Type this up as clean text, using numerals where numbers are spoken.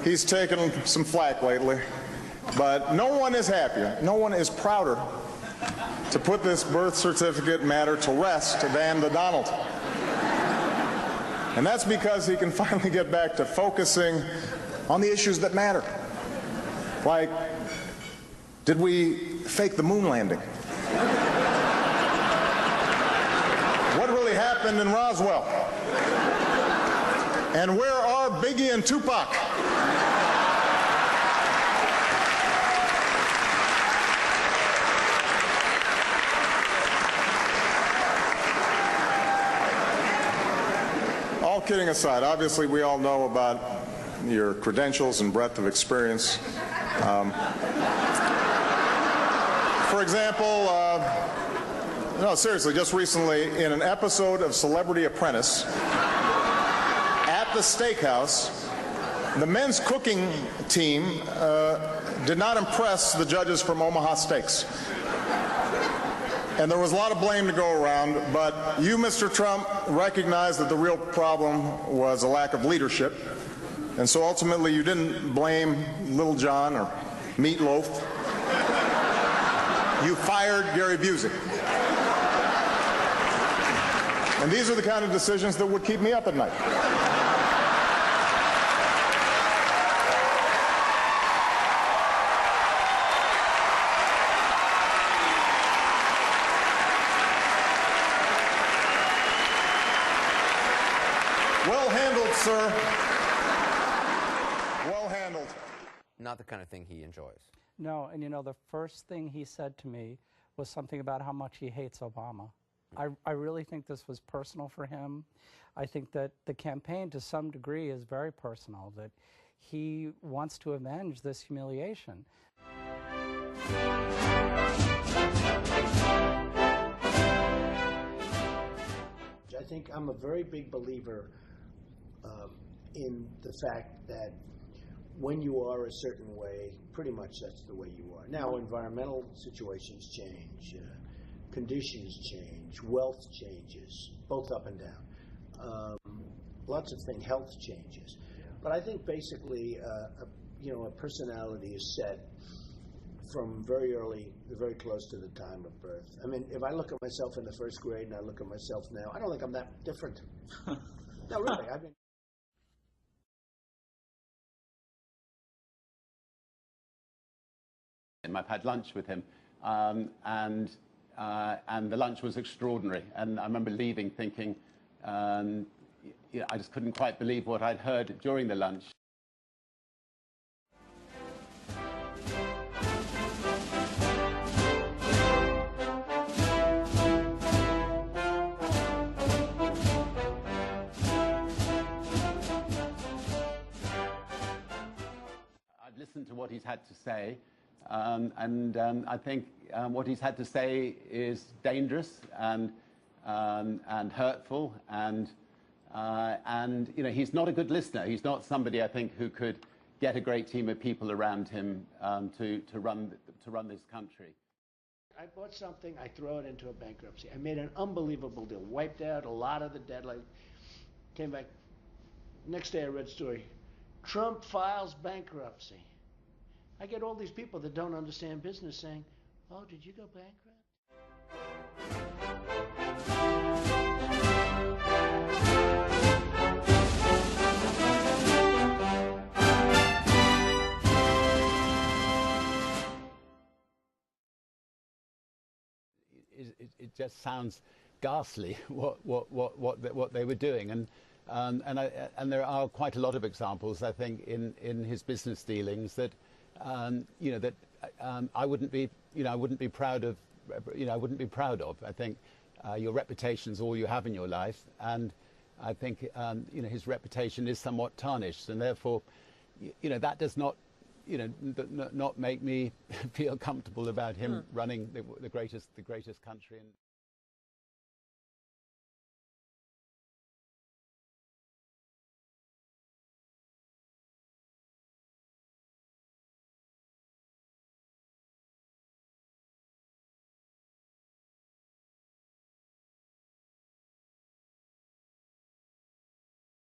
He's taken some flack lately, but no one is happier, no one is prouder to put this birth certificate matter to rest than the Donald. And that's because he can finally get back to focusing on the issues that matter. Like, did we fake the moon landing? What really happened in Roswell? And where are Biggie and Tupac? All kidding aside, obviously we all know about your credentials and breadth of experience. For example, no, seriously, just recently in an episode of Celebrity Apprentice at the steakhouse, the men's cooking team did not impress the judges from Omaha Steaks. And there was a lot of blame to go around, but you, Mr. Trump, recognized that the real problem was a lack of leadership. And so ultimately you didn't blame Little John or Meatloaf. You fired Gary Busey. And these are the kind of decisions that would keep me up at night. Well handled, sir. Well handled. Not the kind of thing he enjoys. No, and you know, the first thing he said to me was something about how much he hates Obama. I really think this was personal for him. I think that the campaign, to some degree, is very personal, that he wants to avenge this humiliation. I think I'm a very big believer in the fact that when you are a certain way, pretty much that's the way you are. Now, environmental situations change, conditions change, wealth changes, both up and down. Lots of things, health changes. But I think basically, a personality is set from very early, very close to the time of birth. I mean, if I look at myself in the first grade and I look at myself now, I don't think I'm that different. No, really. I mean. I've had lunch with him, and the lunch was extraordinary. And I remember leaving thinking, I just couldn't quite believe what I'd heard during the lunch. I've listened to what he's had to say. I think what he's had to say is dangerous and hurtful, and he's not a good listener. He's not somebody, I think, who could get a great team of people around him to run this country. I bought something, I throw it into a bankruptcy. I made an unbelievable deal, wiped out a lot of the debt. Like, came back. Next day I read a story. Trump files bankruptcy. I get all these people that don't understand business saying, "Oh, did you go bankrupt?" It just sounds ghastly what they were doing, and there are quite a lot of examples, I think, in his business dealings that. I wouldn't be proud of. I wouldn't be proud of. I think your reputation is all you have in your life, and I think his reputation is somewhat tarnished, and therefore, that does not, not make me feel comfortable about him running the greatest country.